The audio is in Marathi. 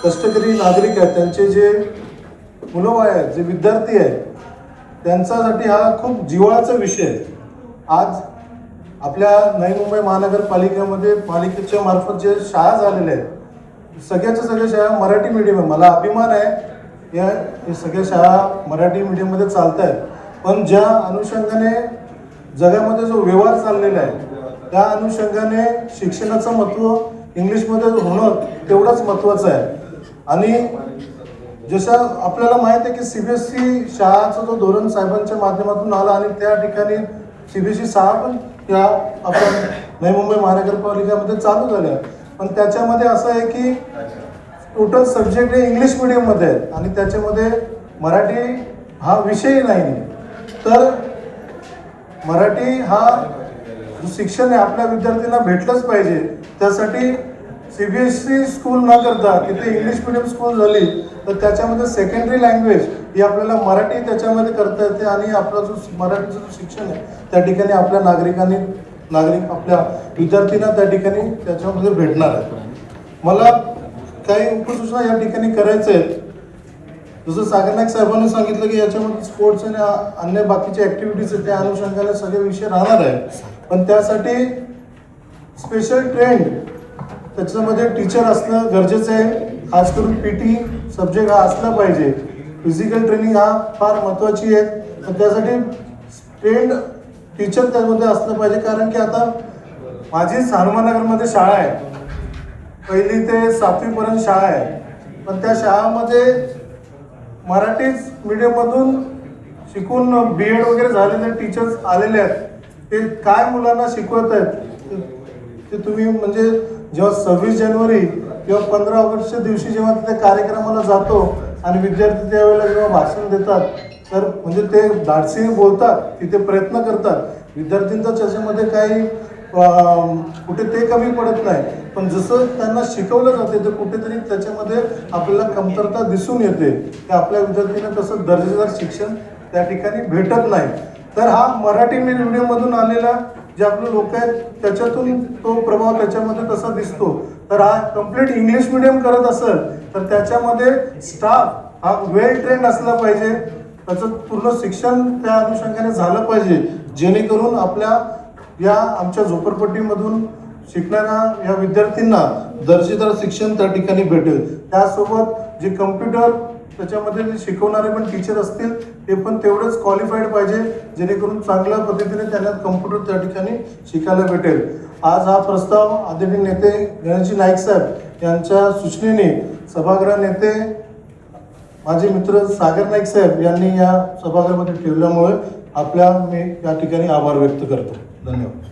कष्टकरी नागरिक आहेत, त्यांचे जे मुलं आहेत, जे विद्यार्थी आहेत, त्यांच्यासाठी हा खूप जिव्हाळ्याचा विषय आहे. आज आपल्या नवी मुंबई महानगरपालिकेमध्ये पालिकेच्या मार्फत जे शाळा झालेल्या आहेत, सगळ्याच्या सगळ्या शाळा मराठी मीडियम आहे. मला अभिमान आहे या सगळ्या शाळा मराठी मीडियममध्ये चालत आहेत. पण ज्या अनुषंगाने जगामध्ये जो व्यवहार चाललेला आहे, त्या अनुषंगाने शिक्षणाचं महत्त्व इंग्लिशमध्ये होणं तेवढंच महत्त्वाचं आहे. आणि जसं आपल्याला माहीत आहे की CBSE शाळाचा जो धोरण साहेबांच्या माध्यमातून आला आणि त्या ठिकाणी CBSE शाळा पण त्या आपल्या नवी मुंबई महानगरपालिकेमध्ये चालू झाल्या. पण त्याच्यामध्ये असं आहे की टोटल सब्जेक्ट हे इंग्लिश मीडियममध्ये आहेत आणि त्याच्यामध्ये मराठी हा विषय नाही. तर मराठी हा जो शिक्षण आहे आपल्या विद्यार्थ्यांना भेटलंच पाहिजे. त्यासाठी CBSE स्कूल न करता तिथे इंग्लिश मिडियम स्कूल झाली तर त्याच्यामध्ये सेकंडरी लँग्वेज ही आपल्याला मराठी त्याच्यामध्ये करता येते आणि आपला जो मराठीचं जो शिक्षण आहे त्या ठिकाणी आपल्या नागरिक आपल्या विद्यार्थ्यांना त्या ठिकाणी त्याच्यामध्ये भेटणार आहे. मला काही उपसूचना या ठिकाणी करायचं आहेत. जसं सागर नाईक साहेबांनी सांगितलं की याच्यामध्ये स्पोर्ट्स आणि अन्य बाकीचे ॲक्टिव्हिटीज आहेत, त्या अनुषंगाने सगळे विषय राहणार आहे. पण त्यासाठी स्पेशल ट्रेंड त्याच्यामध्ये टीचर असणं गरजेचं आहे. खास करून PT सब्जेक्ट हा असला पाहिजे. फिजिकल ट्रेनिंग हा फार महत्त्वाची आहे. तर त्यासाठी ट्रेंड टीचर त्यामध्ये असलं पाहिजे. कारण की आता माझी हनुमाननगरमध्ये शाळा आहे, 1ली ते 7वीपर्यंत शाळा आहे. पण त्या शाळामध्ये मराठीच मीडियममधून शिकून BEd वगैरे झालेले टीचर्स आलेले आहेत. ते काय मुलांना शिकवत आहेत ते तुम्ही म्हणजे जेव्हा 26 जानेवारी किंवा 15 ऑगस्टच्या दिवशी जेव्हा तिथे कार्यक्रमाला जातो आणि विद्यार्थी त्यावेळेला जेव्हा भाषण देतात तर म्हणजे ते धाडसीने बोलतात, तिथे प्रयत्न करतात. विद्यार्थ्यांचा त्याच्यामध्ये काही कुठे ते कमी पडत नाही. पण जसं त्यांना शिकवलं जाते तर कुठेतरी त्याच्यामध्ये आपल्याला कमतरता दिसून येते की आपल्या विद्यार्थ्यांना तसं दर्जेदार शिक्षण त्या ठिकाणी भेटत नाही. तर हा मराठी मीडियममधून आलेला जे आपले लोक आहेत त्याच्यातून तो प्रभाव त्याच्यामध्ये तसा दिसतो. तर हा कम्प्लीट इंग्लिश मीडियम करत असेल तर त्याच्यामध्ये स्टाफ हा वेल ट्रेंड असला पाहिजे. त्याचं पूर्ण शिक्षण त्या अनुषंगाने झालं पाहिजे, जेणेकरून आपल्या या आमच्या झोपडपट्टीमधून शिकणाऱ्या या विद्यार्थ्यांना दर्जेदार शिक्षण त्या ठिकाणी भेटेल. त्यासोबत जे कम्प्युटर त्याच्यामध्ये जे शिकवणारे पण टीचर असतील ते पण तेवढेच क्वालिफाईड पाहिजे, जेणेकरून चांगल्या पद्धतीने त्यांना कम्प्युटर त्या ठिकाणी शिकायला भेटेल. आज हा प्रस्ताव आदरणीय नेते गणेशजी नाईक साहेब यांच्या सूचनेने सभागृह नेते माझे मित्र सागर नाईक साहेब यांनी या सभागृहामध्ये ठेवल्यामुळे मी या ठिकाणी आभार व्यक्त करतो. धन्यवाद.